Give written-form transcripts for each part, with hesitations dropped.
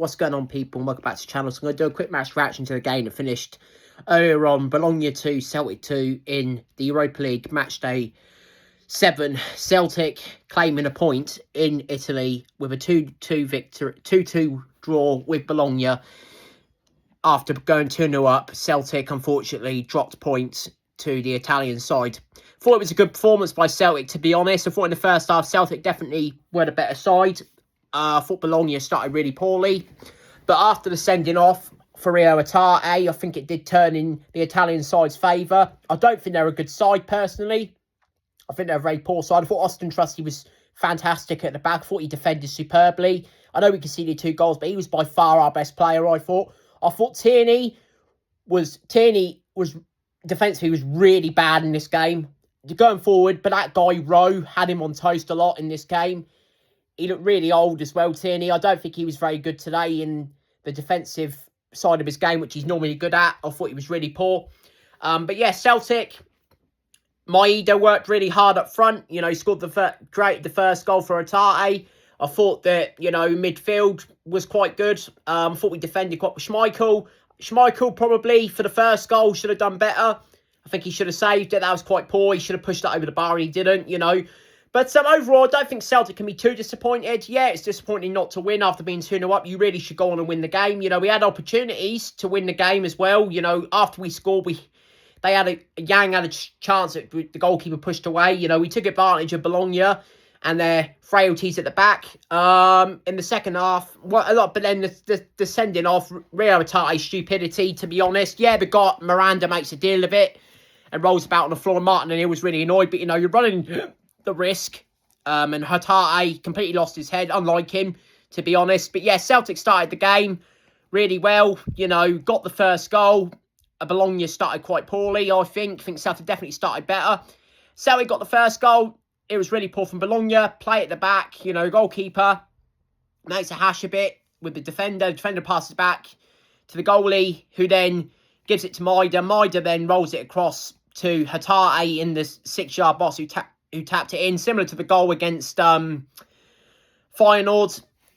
What's going on, people? Welcome back to the channel. So I'm going to do a quick match reaction to the game that finished earlier on. Bologna 2, Celtic 2 in the Europa League match day 7. Celtic claiming a point in Italy with a 2-2 victory, 2-2 draw with Bologna. After going 2-0 up, Celtic unfortunately dropped points to the Italian side. Thought it was a good performance by Celtic, to be honest. I thought in the first half, Celtic definitely were the better side. I thought Bologna started really poorly. But after the sending off for Rio Atate, I think it did turn in the Italian side's favour. I don't think they're a good side, personally. I think they're a very poor side. I thought Trusty was fantastic at the back. I thought he defended superbly. I know we conceded 2 goals, but he was by far our best player, I thought. I thought Tierney was defensively was really bad in this game. Going forward, but that guy, Rowe, had him on toast a lot in this game. He looked really old as well, Tierney. I don't think he was very good today in the defensive side of his game, which he's normally good at. I thought he was really poor. But yeah, Celtic, Maeda worked really hard up front. You know, he scored the first goal for Atate. I thought that, you know, midfield was quite good. I thought we defended quite with Schmeichel. Schmeichel probably, for the first goal, should have done better. I think he should have saved it. That was quite poor. He should have pushed it over the bar and he didn't, you know. But overall, I don't think Celtic can be too disappointed. Yeah, it's disappointing not to win after being 2-0 up. You really should go on and win the game. You know, we had opportunities to win the game as well. You know, after we scored, Yang had a chance that the goalkeeper pushed away. You know, we took advantage of Bologna and their frailties at the back. In the second half, but then the sending off, Rio Atate's stupidity, to be honest. Yeah, Miranda makes a deal of it and rolls about on the floor. Martin and he was really annoyed, but, you know, you're running the risk. And Atate completely lost his head, unlike him, to be honest. But yeah, Celtic started the game really well. You know, got the first goal. Bologna started quite poorly, I think. I think Celtic definitely started better. Celtic got the first goal. It was really poor from Bologna. Play at the back, you know, goalkeeper makes a hash a bit with the defender. The defender passes back to the goalie, who then gives it to Maeda. Maeda then rolls it across to Atate in the 6-yard box, who tapped it in, similar to the goal against Feyenoord,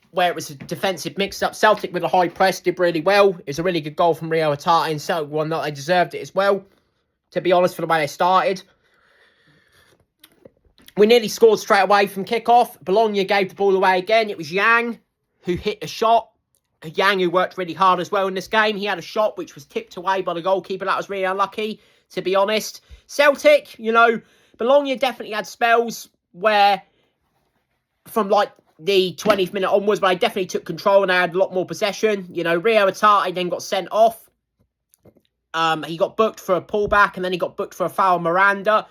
where it was a defensive mix-up. Celtic with a high press did really well. It was a really good goal from Rio Atate, and Celtic won that. They deserved it as well, to be honest, for the way they started. We nearly scored straight away from kick-off. Bologna gave the ball away again. It was Yang who hit a shot. Yang, who worked really hard as well in this game. He had a shot which was tipped away by the goalkeeper. That was really unlucky, to be honest. Celtic, you know, Bologna definitely had spells where, from like the 20th minute onwards, but they definitely took control and they had a lot more possession. You know, Rio Atate then got sent off. He got booked for a pullback and then he got booked for a foul on Miranda.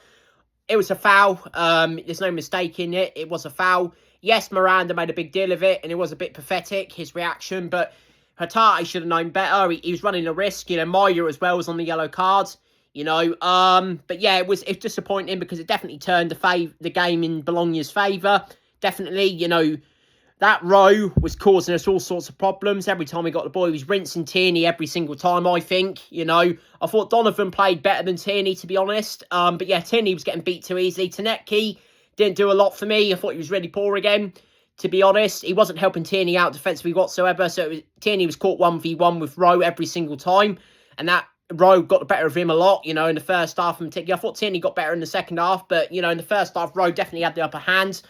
It was a foul. There's no mistake in it. It was a foul. Yes, Miranda made a big deal of it, and it was a bit pathetic, his reaction, but Atate should have known better. He was running a risk. You know, Maeda as well was on the yellow card. You know, but yeah, it's disappointing because it definitely turned the game in Bologna's favour. Definitely, you know, that Rowe was causing us all sorts of problems. Every time we got the ball, he was rinsing Tierney every single time, I think. You know, I thought Donovan played better than Tierney, to be honest. But yeah, Tierney was getting beat too easily. Tanecki didn't do a lot for me. I thought he was really poor again, to be honest. He wasn't helping Tierney out defensively whatsoever. So Tierney was caught 1v1 with Rowe every single time. And that Rowe got the better of him a lot, you know, in the first half in particular. I thought Tierney got better in the second half. But, you know, in the first half, Rowe definitely had the upper hand.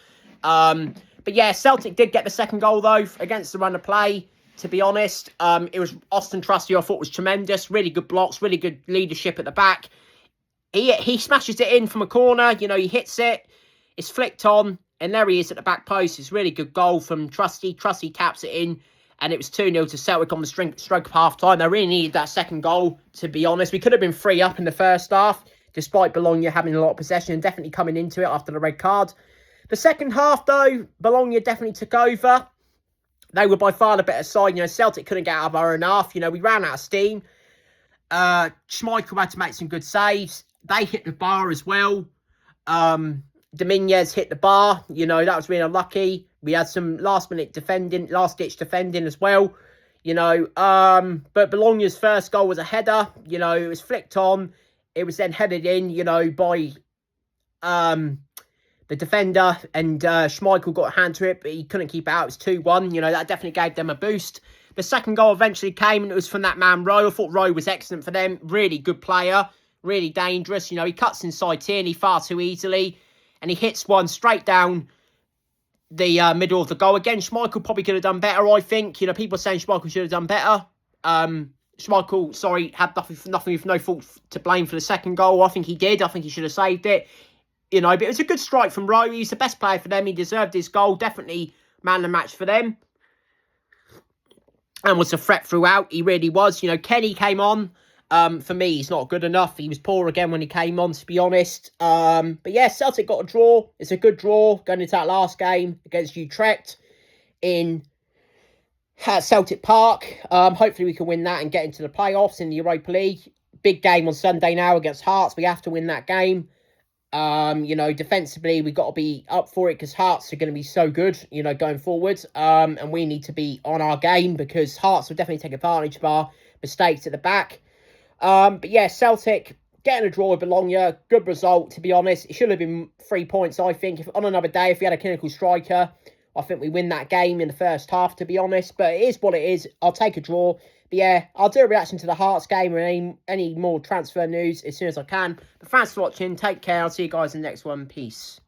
But yeah, Celtic did get the second goal, though, against the run of play, to be honest. It was Trusty, I thought, was tremendous. Really good blocks, really good leadership at the back. He smashes it in from a corner. You know, he hits it. It's flicked on. And there he is at the back post. It's a really good goal from Trusty. Trusty taps it in. And it was 2-0 to Celtic on the stroke of half-time. They really needed that second goal, to be honest. We could have been 3-up in the first half, despite Bologna having a lot of possession and definitely coming into it after the red card. The second half, though, Bologna definitely took over. They were by far the better side. You know, Celtic couldn't get out of our own half. You know, we ran out of steam. Schmeichel had to make some good saves. They hit the bar as well. Dominguez hit the bar. You know, that was really unlucky. We had some last-ditch defending as well. You know, but Bologna's first goal was a header. You know, it was flicked on. It was then headed in, you know, by the defender, and Schmeichel got a hand to it, but he couldn't keep it out. It was 2-1. You know, that definitely gave them a boost. The second goal eventually came, and it was from that man Rowe. I thought Rowe was excellent for them. Really good player. Really dangerous. You know, he cuts inside Tierney far too easily, and he hits one straight down the middle of the goal. Again, Schmeichel probably could have done better, I think. You know, people are saying Schmeichel should have done better. Schmeichel, sorry, had nothing with no fault to blame for the second goal. I think he did. I think he should have saved it. You know, but it was a good strike from Rowe. He's the best player for them. He deserved his goal. Definitely man of the match for them. And was a threat throughout. He really was. You know, Kenny came on. For me, he's not good enough. He was poor again when he came on, to be honest. But yeah, Celtic got a draw. It's a good draw going into that last game against Utrecht in Celtic Park. Hopefully we can win that and get into the playoffs in the Europa League. Big game on Sunday now against Hearts. We have to win that game. You know, defensively, we've got to be up for it because Hearts are going to be so good, you know, going forward. And we need to be on our game because Hearts will definitely take advantage of our mistakes at the back. But yeah, Celtic getting a draw with Bologna, good result, to be honest. It should have been 3 points, I think. If on another day, if we had a clinical striker, I think we win that game in the first half, to be honest. But it is what it is. I'll take a draw. But yeah, I'll do a reaction to the Hearts game and any more transfer news as soon as I can. But thanks for watching. Take care. I'll see you guys in the next one. Peace.